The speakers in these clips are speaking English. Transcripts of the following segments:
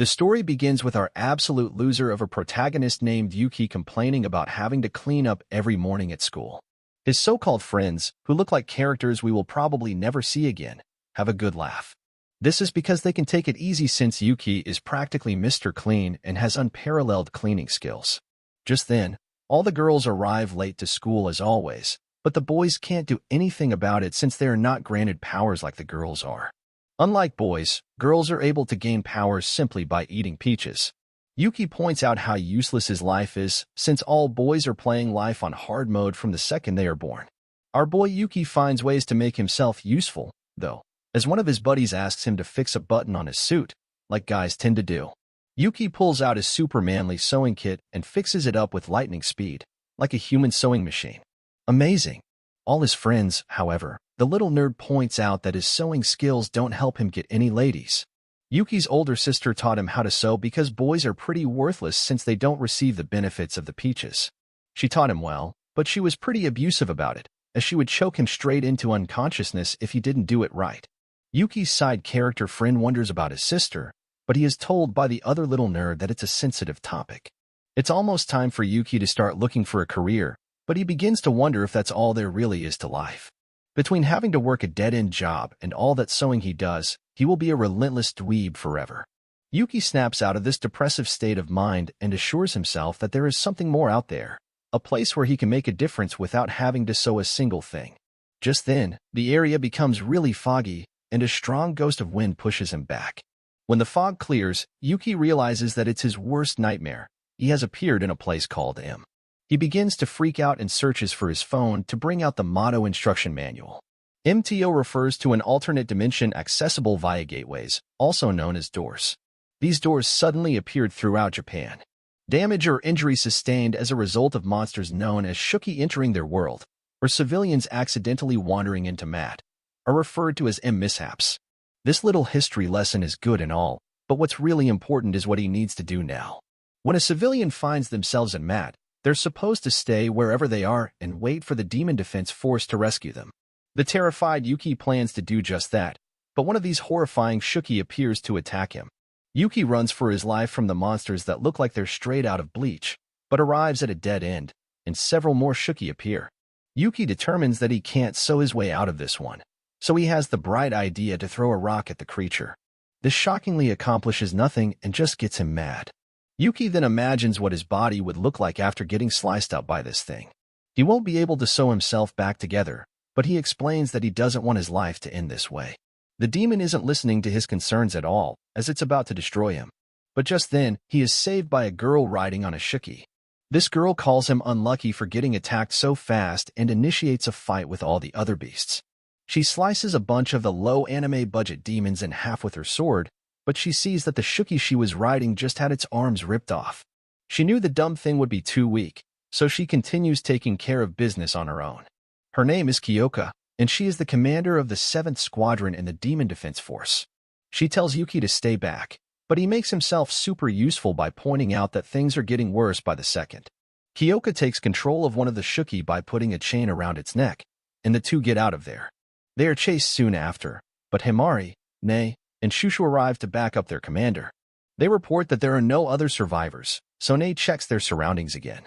The story begins with our absolute loser of a protagonist named Yuki complaining about having to clean up every morning at school. His so-called friends, who look like characters we will probably never see again, have a good laugh. This is because they can take it easy since Yuki is practically Mr. Clean and has unparalleled cleaning skills. Just then, all the girls arrive late to school as always, but the boys can't do anything about it since they are not granted powers like the girls are. Unlike boys, girls are able to gain powers simply by eating peaches. Yuki points out how useless his life is, since all boys are playing life on hard mode from the second they are born. Our boy Yuki finds ways to make himself useful, though, as one of his buddies asks him to fix a button on his suit, like guys tend to do. Yuki pulls out his super manly sewing kit and fixes it up with lightning speed, like a human sewing machine. Amazing. All his friends, however, the little nerd points out that his sewing skills don't help him get any ladies. Yuki's older sister taught him how to sew because boys are pretty worthless since they don't receive the benefits of the peaches. She taught him well, but she was pretty abusive about it, as she would choke him straight into unconsciousness if he didn't do it right. Yuki's side character friend wonders about his sister, but he is told by the other little nerd that it's a sensitive topic. It's almost time for Yuki to start looking for a career, but he begins to wonder if that's all there really is to life. Between having to work a dead-end job and all that sewing he does, he will be a relentless dweeb forever. Yuki snaps out of this depressive state of mind and assures himself that there is something more out there, a place where he can make a difference without having to sew a single thing. Just then, the area becomes really foggy, and a strong gust of wind pushes him back. When the fog clears, Yuki realizes that it's his worst nightmare. He has appeared in a place called M. He begins to freak out and searches for his phone to bring out the motto instruction manual. MTO refers to an alternate dimension accessible via gateways, also known as doors. These doors suddenly appeared throughout Japan. Damage or injury sustained as a result of monsters known as Shuki entering their world, or civilians accidentally wandering into MAT, are referred to as M mishaps. This little history lesson is good and all, but what's really important is what he needs to do now. When a civilian finds themselves in MAT, they're supposed to stay wherever they are and wait for the Demon Defense Force to rescue them. The terrified Yuki plans to do just that, but one of these horrifying Shuki appears to attack him. Yuki runs for his life from the monsters that look like they're straight out of Bleach, but arrives at a dead end, and several more Shuki appear. Yuki determines that he can't sew his way out of this one, so he has the bright idea to throw a rock at the creature. This shockingly accomplishes nothing and just gets him mad. Yuki then imagines what his body would look like after getting sliced up by this thing. He won't be able to sew himself back together, but he explains that he doesn't want his life to end this way. The demon isn't listening to his concerns at all, as it's about to destroy him. But just then, he is saved by a girl riding on a Shuki. This girl calls him unlucky for getting attacked so fast and initiates a fight with all the other beasts. She slices a bunch of the low anime budget demons in half with her sword, but she sees that the Shuki she was riding just had its arms ripped off. She knew the dumb thing would be too weak, so she continues taking care of business on her own. Her name is Kyoka, and she is the commander of the 7th Squadron in the Demon Defense Force. She tells Yuki to stay back, but he makes himself super useful by pointing out that things are getting worse by the second. Kyoka takes control of one of the Shuki by putting a chain around its neck, and the two get out of there. They are chased soon after, but Himari, Nei, and Shushu arrive to back up their commander. They report that there are no other survivors, so Nei checks their surroundings again.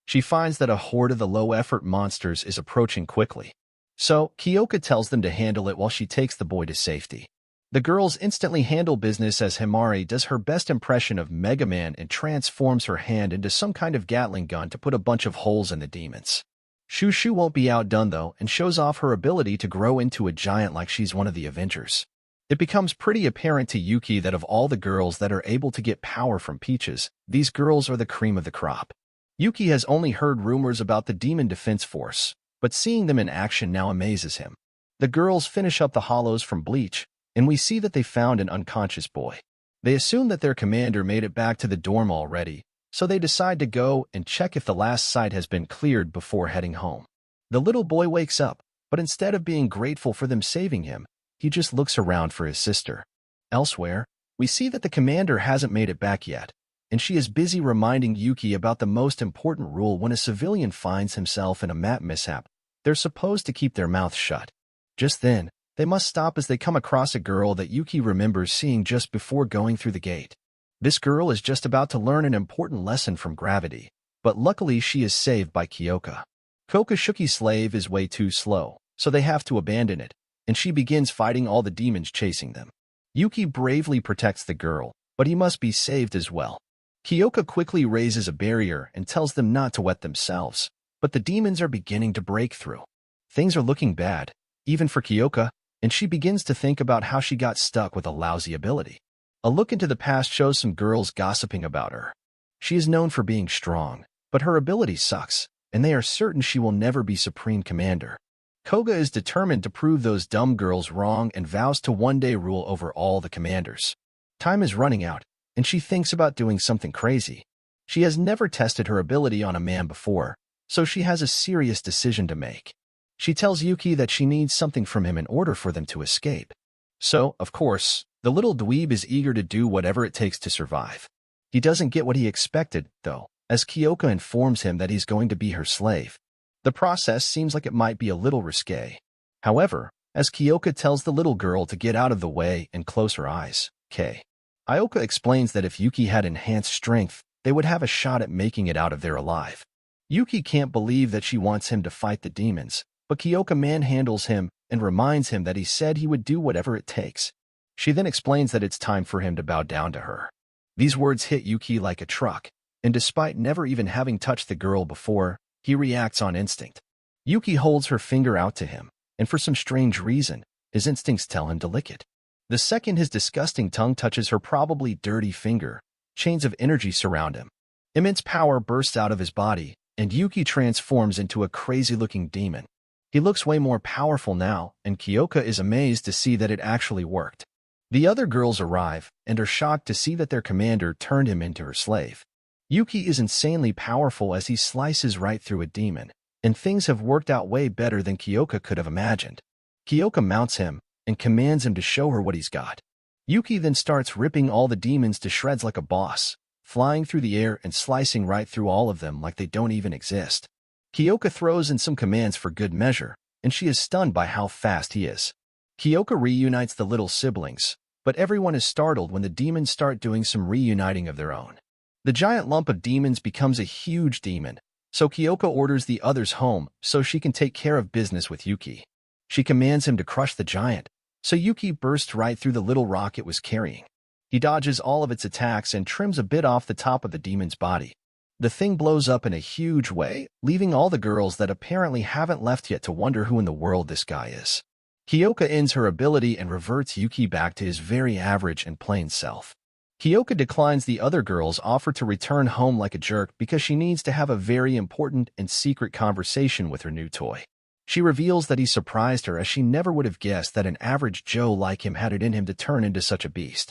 She finds that a horde of the low-effort monsters is approaching quickly. So, Kyoka tells them to handle it while she takes the boy to safety. The girls instantly handle business as Himari does her best impression of Mega Man and transforms her hand into some kind of Gatling gun to put a bunch of holes in the demons. Shushu won't be outdone though and shows off her ability to grow into a giant like she's one of the Avengers. It becomes pretty apparent to Yuki that of all the girls that are able to get power from peaches, these girls are the cream of the crop. Yuki has only heard rumors about the Demon Defense Force, but seeing them in action now amazes him. The girls finish up the hollows from Bleach, and we see that they found an unconscious boy. They assume that their commander made it back to the dorm already, so they decide to go and check if the last site has been cleared before heading home. The little boy wakes up, but instead of being grateful for them saving him, he just looks around for his sister. Elsewhere, we see that the commander hasn't made it back yet, and she is busy reminding Yuki about the most important rule when a civilian finds himself in a map mishap. They're supposed to keep their mouths shut. Just then, they must stop as they come across a girl that Yuki remembers seeing just before going through the gate. This girl is just about to learn an important lesson from gravity, but luckily she is saved by Kyoka. Kokoshuki's slave is way too slow, so they have to abandon it, and she begins fighting all the demons chasing them. Yuki bravely protects the girl, but he must be saved as well. Kyoka quickly raises a barrier and tells them not to wet themselves, but the demons are beginning to break through. Things are looking bad, even for Kyoka, and she begins to think about how she got stuck with a lousy ability. A look into the past shows some girls gossiping about her. She is known for being strong, but her ability sucks, and they are certain she will never be Supreme Commander. Koga is determined to prove those dumb girls wrong and vows to one day rule over all the commanders. Time is running out, and she thinks about doing something crazy. She has never tested her ability on a man before, so she has a serious decision to make. She tells Yuki that she needs something from him in order for them to escape. So, of course, the little dweeb is eager to do whatever it takes to survive. He doesn't get what he expected, though, as Kyoka informs him that he's going to be her slave. The process seems like it might be a little risque. However, as Kyoka tells the little girl to get out of the way and close her eyes, Ioka explains that if Yuki had enhanced strength, they would have a shot at making it out of there alive. Yuki can't believe that she wants him to fight the demons, but Kyoka manhandles him and reminds him that he said he would do whatever it takes. She then explains that it's time for him to bow down to her. These words hit Yuki like a truck, and despite never even having touched the girl before, he reacts on instinct. Yuki holds her finger out to him, and for some strange reason, his instincts tell him to lick it. The second his disgusting tongue touches her probably dirty finger, chains of energy surround him. Immense power bursts out of his body, and Yuki transforms into a crazy-looking demon. He looks way more powerful now, and Kyoka is amazed to see that it actually worked. The other girls arrive and are shocked to see that their commander turned him into her slave. Yuki is insanely powerful as he slices right through a demon, and things have worked out way better than Kyoka could have imagined. Kyoka mounts him and commands him to show her what he's got. Yuki then starts ripping all the demons to shreds like a boss, flying through the air and slicing right through all of them like they don't even exist. Kyoka throws in some commands for good measure, and she is stunned by how fast he is. Kyoka reunites the little siblings, but everyone is startled when the demons start doing some reuniting of their own. The giant lump of demons becomes a huge demon, so Kyoka orders the others home so she can take care of business with Yuki. She commands him to crush the giant, so Yuki bursts right through the little rock it was carrying. He dodges all of its attacks and trims a bit off the top of the demon's body. The thing blows up in a huge way, leaving all the girls that apparently haven't left yet to wonder who in the world this guy is. Kyoka ends her ability and reverts Yuki back to his very average and plain self. Kyoka declines the other girls' offer to return home like a jerk because she needs to have a very important and secret conversation with her new toy. She reveals that he surprised her as she never would have guessed that an average Joe like him had it in him to turn into such a beast.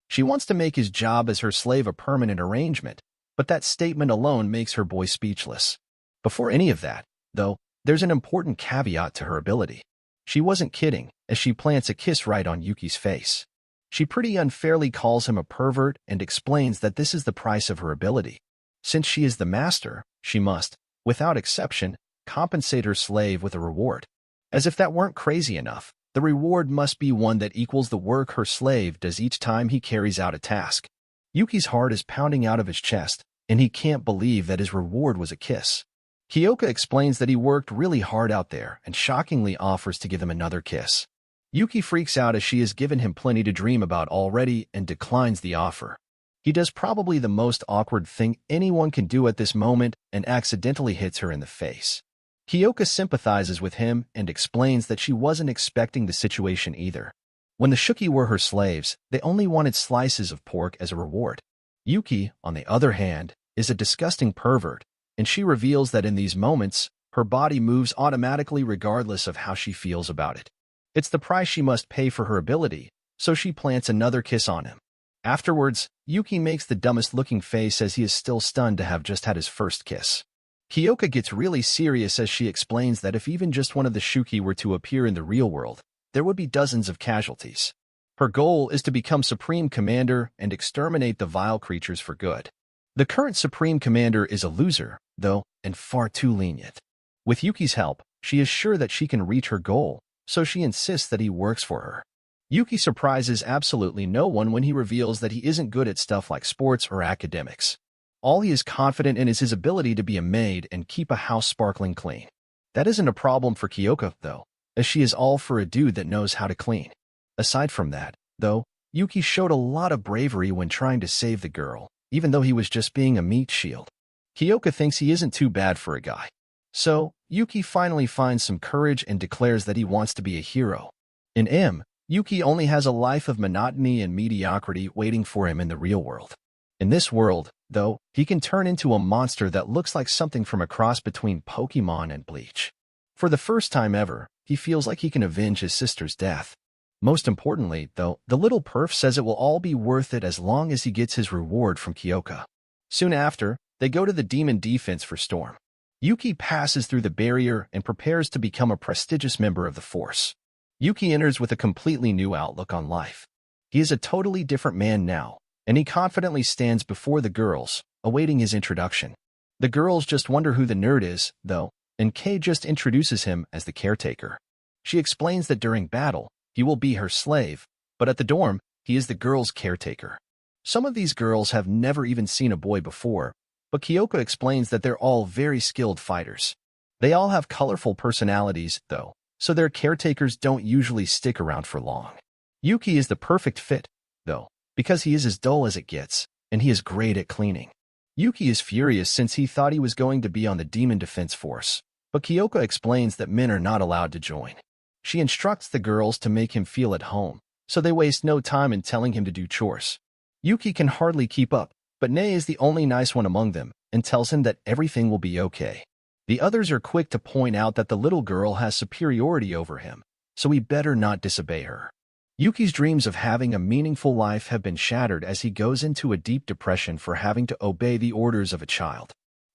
She wants to make his job as her slave a permanent arrangement, but that statement alone makes her boy speechless. Before any of that, though, there's an important caveat to her ability. She wasn't kidding, as she plants a kiss right on Yuki's face. She pretty unfairly calls him a pervert and explains that this is the price of her ability. Since she is the master, she must, without exception, compensate her slave with a reward. As if that weren't crazy enough, the reward must be one that equals the work her slave does each time he carries out a task. Yuki's heart is pounding out of his chest, and he can't believe that his reward was a kiss. Kyoka explains that he worked really hard out there and shockingly offers to give him another kiss. Yuki freaks out as she has given him plenty to dream about already and declines the offer. He does probably the most awkward thing anyone can do at this moment and accidentally hits her in the face. Kyoka sympathizes with him and explains that she wasn't expecting the situation either. When the Shuki were her slaves, they only wanted slices of pork as a reward. Yuki, on the other hand, is a disgusting pervert, and she reveals that in these moments, her body moves automatically regardless of how she feels about it. It's the price she must pay for her ability, so she plants another kiss on him. Afterwards, Yuki makes the dumbest-looking face as he is still stunned to have just had his first kiss. Kyoka gets really serious as she explains that if even just one of the Shuki were to appear in the real world, there would be dozens of casualties. Her goal is to become Supreme Commander and exterminate the vile creatures for good. The current Supreme Commander is a loser, though, and far too lenient. With Yuki's help, she is sure that she can reach her goal, so she insists that he works for her. Yuki surprises absolutely no one when he reveals that he isn't good at stuff like sports or academics. All he is confident in is his ability to be a maid and keep a house sparkling clean. That isn't a problem for Kyoka, though, as she is all for a dude that knows how to clean. Aside from that, though, Yuki showed a lot of bravery when trying to save the girl, even though he was just being a meat shield. Kyoka thinks he isn't too bad for a guy. So, Yuki finally finds some courage and declares that he wants to be a hero. In M, Yuki only has a life of monotony and mediocrity waiting for him in the real world. In this world, though, he can turn into a monster that looks like something from a cross between Pokemon and Bleach. For the first time ever, he feels like he can avenge his sister's death. Most importantly, though, the little perf says it will all be worth it as long as he gets his reward from Kyoka. Soon after, they go to the Demon Defense for Storm. Yuki passes through the barrier and prepares to become a prestigious member of the force. Yuki enters with a completely new outlook on life. He is a totally different man now, and he confidently stands before the girls, awaiting his introduction. The girls just wonder who the nerd is, though, and Kei just introduces him as the caretaker. She explains that during battle, he will be her slave, but at the dorm, he is the girl's caretaker. Some of these girls have never even seen a boy before, but Kyoka explains that they're all very skilled fighters. They all have colorful personalities, though, so their caretakers don't usually stick around for long. Yuki is the perfect fit, though, because he is as dull as it gets, and he is great at cleaning. Yuki is furious since he thought he was going to be on the Demon Defense Force, but Kyoka explains that men are not allowed to join. She instructs the girls to make him feel at home, so they waste no time in telling him to do chores. Yuki can hardly keep up, but Nei is the only nice one among them and tells him that everything will be okay. The others are quick to point out that the little girl has superiority over him, so he better not disobey her. Yuki's dreams of having a meaningful life have been shattered as he goes into a deep depression for having to obey the orders of a child.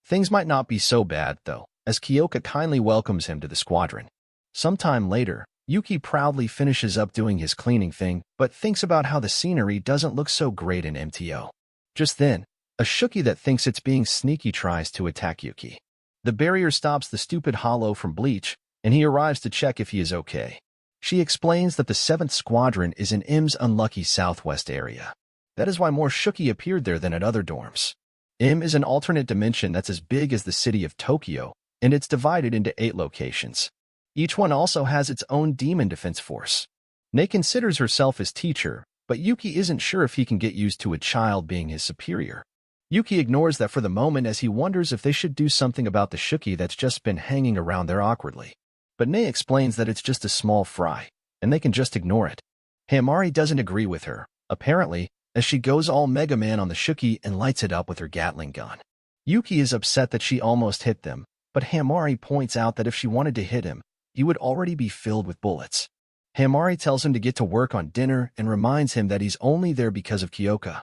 Things might not be so bad, though, as Kyoka kindly welcomes him to the squadron. Sometime later, Yuki proudly finishes up doing his cleaning thing, but thinks about how the scenery doesn't look so great in MTO. Just then, a Shuki that thinks it's being sneaky tries to attack Yuki. The barrier stops the stupid Hollow from Bleach, and he arrives to check if he is okay. She explains that the 7th Squadron is in M's unlucky southwest area. That is why more Shuki appeared there than at other dorms. M is an alternate dimension that's as big as the city of Tokyo, and it's divided into 8 locations. Each one also has its own demon defense force. Nei considers herself his teacher, but Yuki isn't sure if he can get used to a child being his superior. Yuki ignores that for the moment as he wonders if they should do something about the Shuki that's just been hanging around there awkwardly. But Nei explains that it's just a small fry, and they can just ignore it. Himari doesn't agree with her, apparently, as she goes all Mega Man on the Shuki and lights it up with her Gatling gun. Yuki is upset that she almost hit them, but Himari points out that if she wanted to hit him, he would already be filled with bullets. Himari tells him to get to work on dinner and reminds him that he's only there because of Kyoka.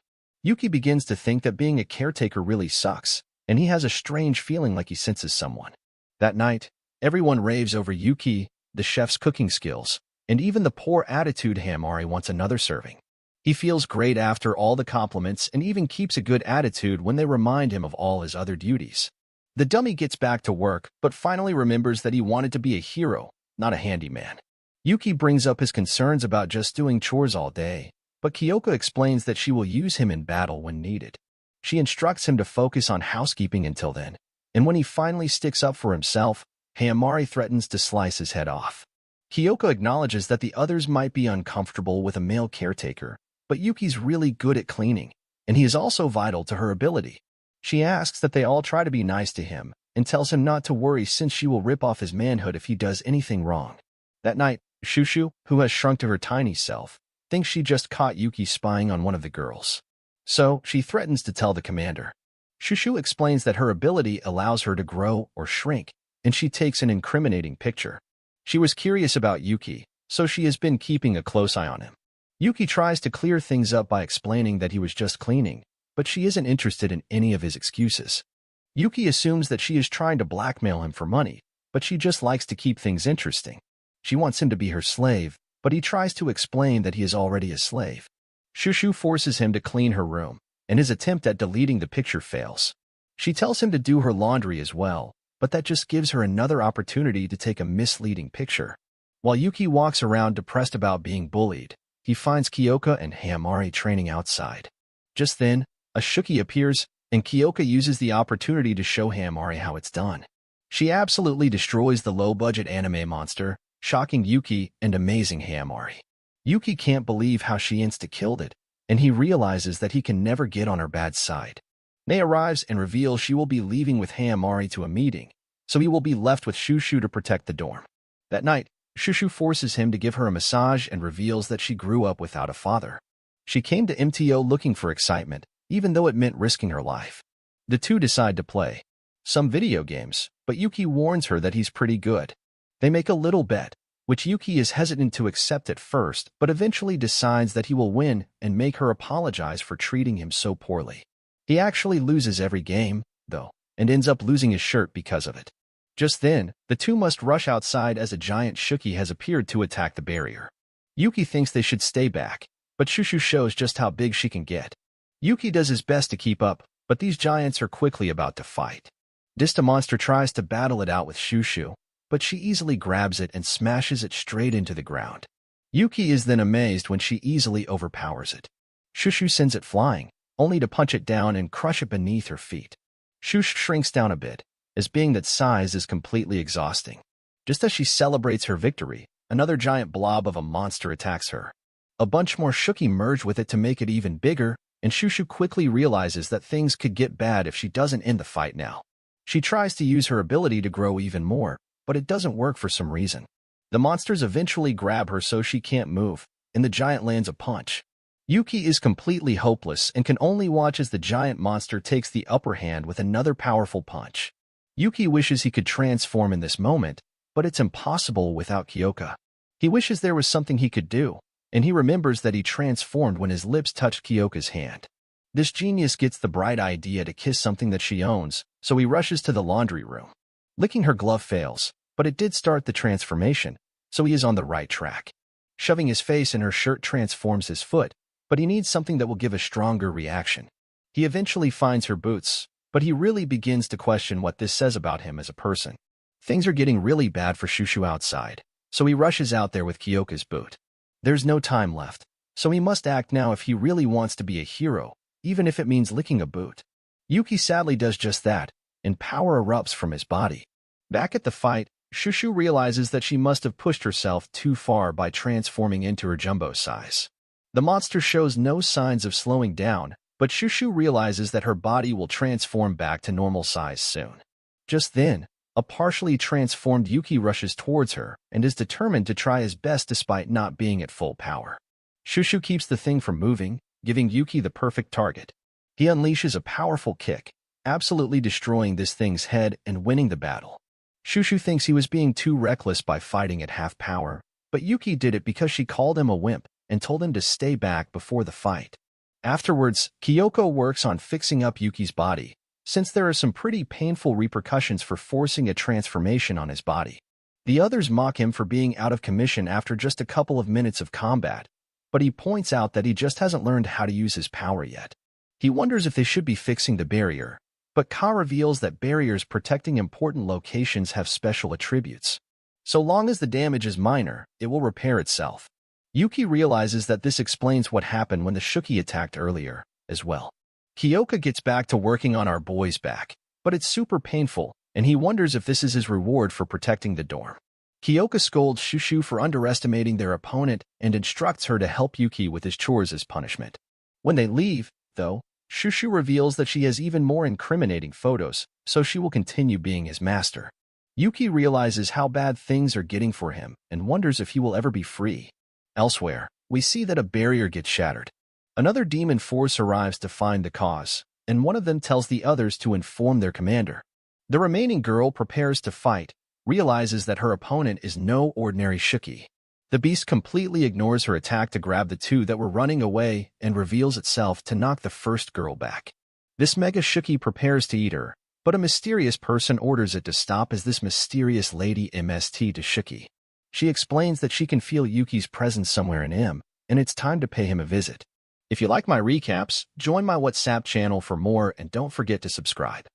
Yuki begins to think that being a caretaker really sucks, and he has a strange feeling like he senses someone. That night, everyone raves over Yuki, the chef's cooking skills, and even the poor attitude Himari wants another serving. He feels great after all the compliments and even keeps a good attitude when they remind him of all his other duties. The dummy gets back to work, but finally remembers that he wanted to be a hero, not a handyman. Yuki brings up his concerns about just doing chores all day, but Kyoka explains that she will use him in battle when needed. She instructs him to focus on housekeeping until then, and when he finally sticks up for himself, Himari threatens to slice his head off. Kyoka acknowledges that the others might be uncomfortable with a male caretaker, but Yuki's really good at cleaning, and he is also vital to her ability. She asks that they all try to be nice to him, and tells him not to worry since she will rip off his manhood if he does anything wrong. That night, Shushu, who has shrunk to her tiny self, thinks she just caught Yuki spying on one of the girls. So, she threatens to tell the commander. Shushu explains that her ability allows her to grow or shrink, and she takes an incriminating picture. She was curious about Yuki, so she has been keeping a close eye on him. Yuki tries to clear things up by explaining that he was just cleaning, but she isn't interested in any of his excuses. Yuki assumes that she is trying to blackmail him for money, but she just likes to keep things interesting. She wants him to be her slave, but he tries to explain that he is already a slave. Shushu forces him to clean her room, and his attempt at deleting the picture fails. She tells him to do her laundry as well, but that just gives her another opportunity to take a misleading picture. While Yuki walks around depressed about being bullied, he finds Kyoka and Himari training outside. Just then, a Shuki appears, and Kyoka uses the opportunity to show Himari how it's done. She absolutely destroys the low-budget anime monster, shocking Yuki and amazing Himari. Yuki can't believe how she insta-killed it, and he realizes that he can never get on her bad side. Nei arrives and reveals she will be leaving with Himari to a meeting, so he will be left with Shushu to protect the dorm. That night, Shushu forces him to give her a massage and reveals that she grew up without a father. She came to MTO looking for excitement, even though it meant risking her life. The two decide to play some video games, but Yuki warns her that he's pretty good. They make a little bet, which Yuki is hesitant to accept at first, but eventually decides that he will win and make her apologize for treating him so poorly. He actually loses every game, though, and ends up losing his shirt because of it. Just then, the two must rush outside as a giant Shuki has appeared to attack the barrier. Yuki thinks they should stay back, but Shushu shows just how big she can get. Yuki does his best to keep up, but these giants are quickly about to fight. Dista Monster tries to battle it out with Shushu, but she easily grabs it and smashes it straight into the ground. Yuki is then amazed when she easily overpowers it. Shushu sends it flying, only to punch it down and crush it beneath her feet. Shushu shrinks down a bit, as being that size is completely exhausting. Just as she celebrates her victory, another giant blob of a monster attacks her. A bunch more Shuki merge with it to make it even bigger, and Shushu quickly realizes that things could get bad if she doesn't end the fight now. She tries to use her ability to grow even more, but it doesn't work for some reason. The monsters eventually grab her so she can't move, and the giant lands a punch. Yuki is completely hopeless and can only watch as the giant monster takes the upper hand with another powerful punch. Yuki wishes he could transform in this moment, but it's impossible without Kyoka. He wishes there was something he could do, and he remembers that he transformed when his lips touched Kyoka's hand. This genius gets the bright idea to kiss something that she owns, so he rushes to the laundry room. Licking her glove fails, but it did start the transformation, so he is on the right track. Shoving his face in her shirt transforms his foot, but he needs something that will give a stronger reaction. He eventually finds her boots, but he really begins to question what this says about him as a person. Things are getting really bad for Shushu outside, so he rushes out there with Kyoka's boot. There's no time left, so he must act now if he really wants to be a hero, even if it means licking a boot. Yuki sadly does just that, and power erupts from his body. Back at the fight, Shushu realizes that she must have pushed herself too far by transforming into her jumbo size. The monster shows no signs of slowing down, but Shushu realizes that her body will transform back to normal size soon. Just then, a partially transformed Yuki rushes towards her and is determined to try his best despite not being at full power. Shushu keeps the thing from moving, giving Yuki the perfect target. He unleashes a powerful kick, absolutely destroying this thing's head and winning the battle. Shushu thinks he was being too reckless by fighting at half power, but Yuki did it because she called him a wimp and told him to stay back before the fight. Afterwards, Kyoka works on fixing up Yuki's body, since there are some pretty painful repercussions for forcing a transformation on his body. The others mock him for being out of commission after just a couple of minutes of combat, but he points out that he just hasn't learned how to use his power yet. He wonders if they should be fixing the barrier, but Ka reveals that barriers protecting important locations have special attributes. So long as the damage is minor, it will repair itself. Yuki realizes that this explains what happened when the Shuki attacked earlier, as well. Kyoka gets back to working on our boy's back, but it's super painful, and he wonders if this is his reward for protecting the dorm. Kyoka scolds Shushu for underestimating their opponent and instructs her to help Yuki with his chores as punishment. When they leave, though, Shushu reveals that she has even more incriminating photos, so she will continue being his master. Yuki realizes how bad things are getting for him and wonders if he will ever be free. Elsewhere, we see that a barrier gets shattered. Another demon force arrives to find the cause, and one of them tells the others to inform their commander. The remaining girl prepares to fight, realizes that her opponent is no ordinary Shuki. The beast completely ignores her attack to grab the two that were running away and reveals itself to knock the first girl back. This mega Shuki prepares to eat her, but a mysterious person orders it to stop as this mysterious lady MST to Shuki. She explains that she can feel Yuki's presence somewhere in him, and it's time to pay him a visit. If you like my recaps, join my WhatsApp channel for more and don't forget to subscribe.